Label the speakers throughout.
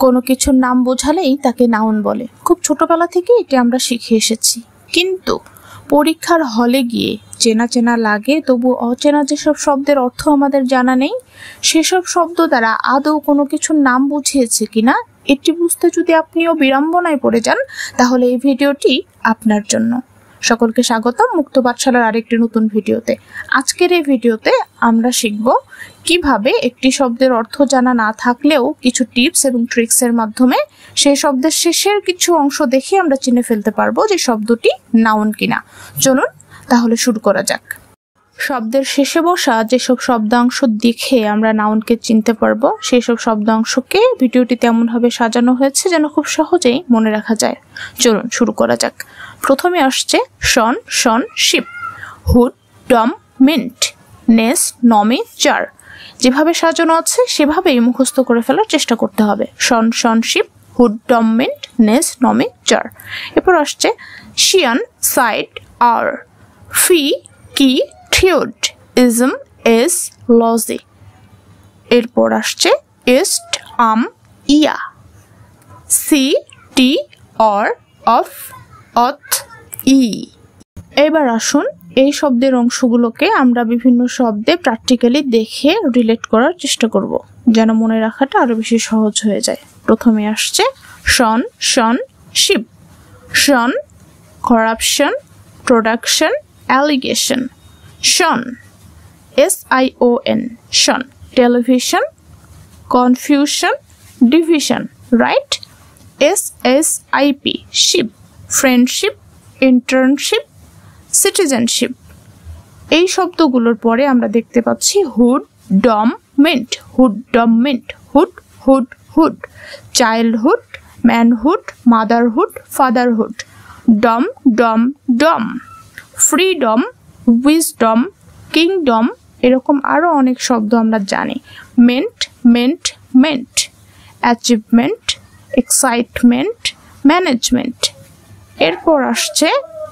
Speaker 1: কোনো কিছুর নাম বোঝালেই তাকে নাউন বলে। খুব ছোটবেলা থেকে এটি আমরা শিখে এসেছি, কিন্তু পরীক্ষার হলে গিয়ে চেনা চেনা লাগে, তবু অচেনা যেসব শব্দের অর্থ আমাদের জানা নেই, সেসব শব্দ দ্বারা আদৌ কোনো কিছুর নাম বুঝিয়েছে কিনা এটি বুঝতে যদি আপনিও বিড়ম্বনায় পড়ে যান, তাহলে এই ভিডিওটি আপনার জন্য। সকলকে স্বাগতম মুক্ত পাঠশালার আরেকটি নতুন ভিডিওতে। আজকের এই ভিডিওতে আমরা শিখব কিভাবে একটি শব্দের অর্থ জানা না থাকলেও কিছু টিপস এবং ট্রিক্সের মাধ্যমে সেই শব্দের শেষের কিছু অংশ দেখে আমরা চিনে ফেলতে পারবো যে শব্দটি নাউন কিনা। চলুন তাহলে শুরু করা যাক। শব্দের শেষে বসা যেসব শব্দাংশ দেখে আমরা নাউনকে চিনতে পারবো, সেই সব শব্দাংশকে ভিডিওটি তেমনভাবে সাজানো হয়েছে যেন খুব সহজেই মনে রাখা যায়। চলুন শুরু করা যাক। প্রথমে আসছে tion, tion, sheep, hood, dom, mint, নেস, Nomi, চার। যেভাবে সাজানো আছে সেভাবেই মুখস্থ করে ফেলার চেষ্টা করতে হবে। শন, tion, sheep, hood, dom, mint, নেস, Nomi, চার। এরপর আসছে শিয়ান, সাইড, আর, ফি, কি, থিওড, ইজম, এস, লজি। এরপর আসছে ist, um, ia, cy, ty, or, অফ, অথ, ই। এবার আসুন এই শব্দের অংশগুলোকে আমরা বিভিন্ন শব্দে প্র্যাকটিক্যালি দেখে রিলেট করার চেষ্টা করব, যেন মনে রাখাটা আরো বেশি সহজ হয়ে যায়। প্রথমে আসছে tion, tion, ship. Tion, corruption, production, allegation. Tion, SION, tion, television, confusion, division, right? SSIP, ship, friendship, internship, citizenship. এই শব্দগুলোর পরে আমরা দেখতে পাচ্ছি hood, dom, ment, hood, dom, ment, hood, hood, hood, childhood, manhood, motherhood, fatherhood, dom, dom, ডম, freedom, wisdom, kingdom. এরকম আরো অনেক শব্দ আমরা জানি। Meant, meant, meant, achievement, excitement, management. এরপর আসছে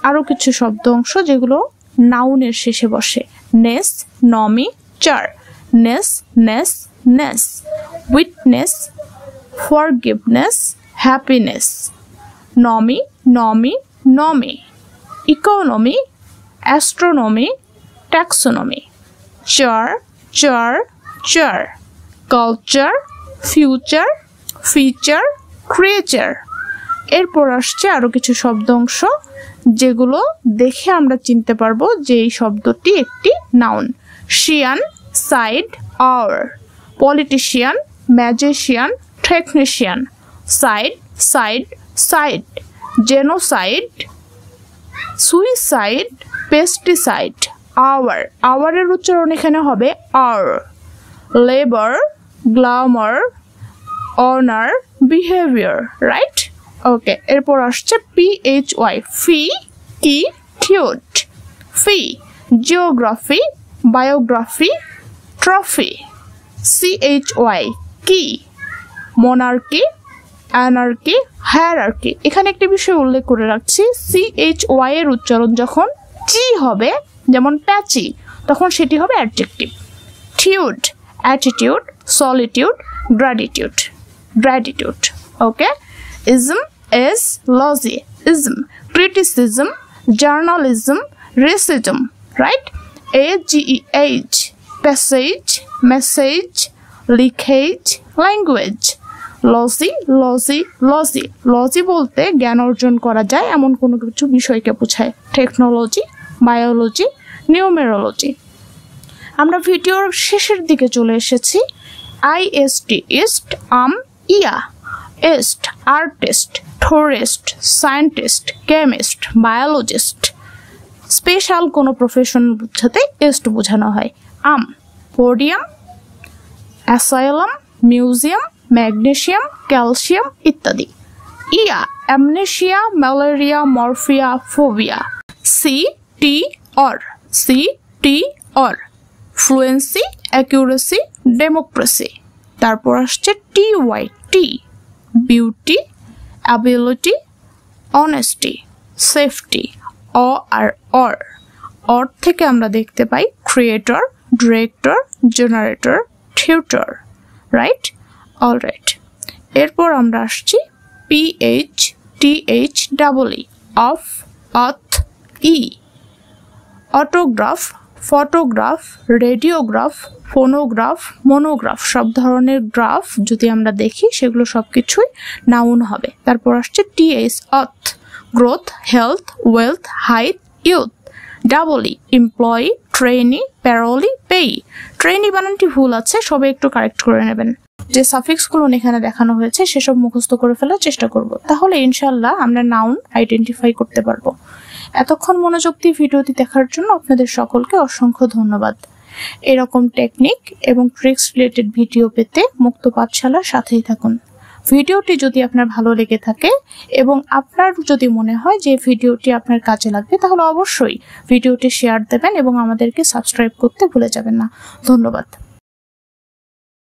Speaker 1: আরো কিছু শব্দ অংশ যেগুলো নাউনের শেষে বসে। নেস, নমি, চার। নেস, নেস, নেস, witness, forgiveness, happiness. Nomi, Nomi, Nomi, economy, astronomy, taxonomy. চার, চার, চার, কালচার, ফিউচার, ফিচার, ক্রিয়েচার। এরপর আসছে আরো কিছু শব্দ অংশ যেগুলো দেখে আমরা চিনতে পারবো যে এই শব্দটি একটি noun. Cian, cide, our, politician, magician, technician. Cide, cide, cide, genocide, suicide, pesticide. Our, আওয়ারের উচ্চারণ এখানে হবে আর। Labour, glamour, honour, behaviour, right? Okay, এরপর আসছে PHY, phy, chy, tude. Phy, geography, biography, trophy. CHY, chy, monarchy, anarchy, hierarchy. এখানে একটি বিষয় উল্লেখ করে রাখছি, CHY এর উচ্চারণ যখন টি হবে, যেমন প্যাচি, তখন সেটি হবে adjective. Tude, attitude, solitude, gratitude, gratitude. Okay. Ism, এস, logy, ism, criticism, journalism, racism, right? AGEH, passage, message, leakage, language. Logy, logy, logy, logy বলতে জ্ঞান অর্জন করা যায় এমন কোনো কিছু বিষয়কে বোঝায়। Technology, biology, numerology. আমরা ভিডিওর শেষের দিকে চলে এসেছি। IST, ist, um, ia. Ist, artist, tourist, scientist, chemist, biologist. Special কোনো প্রফেশন বোঝাতে ইস্ট বোঝানো হয়। Um, podium, asylum, museum, magnesium, calcium ইত্যাদি। Ia, amnesia, malaria, morphia, phobia. CTR, CTR, fluency, accuracy, democracy. তারপর আসছে TY, ty, beauty, ability, honesty, safety. Or থেকে আমরা দেখতে পাই creator, director, generator, tutor, right? Alright. এরপর আমরা আসছি PHTHEE অফ, অথ, ই। Autograph, photograph, radiograph, phonograph, monograph, সব ধরনের গ্রাফ যদি আমরা দেখি সেগুলো সবকিছুই নাউন হবে। তারপর আসছে TH, অথ, growth, health, wealth, height, youth. ডাবলি, employee, trainee, parolee, payee. Trainee বানানটি ভুল আছে, সবাই একটু কারেক্ট করে নেবেন। যে সাফিক্সগুলো এখানে দেখানো হয়েছে সেসব মুখস্থ করে ফেলার চেষ্টা করব, তাহলে ইনশাল্লাহ আমরা নাউন আইডেন্টিফাই করতে পারবো। এতক্ষণ মনোযোগ দিয়ে ভিডিওটি দেখার জন্য আপনাদের সকলকে অসংখ্য ধন্যবাদ। এরকম টেকনিক এবং ট্রিক্স রিলেটেড ভিডিও পেতে মুক্ত পাঠশালার সাথেই থাকুন। ভিডিওটি যদি আপনার ভালো লেগে থাকে এবং আপনার যদি মনে হয় যে ভিডিওটি আপনার কাজে লাগবে, তাহলে অবশ্যই ভিডিওটি শেয়ার দেবেন এবং আমাদেরকে সাবস্ক্রাইব করতে ভুলে যাবেন না। ধন্যবাদ।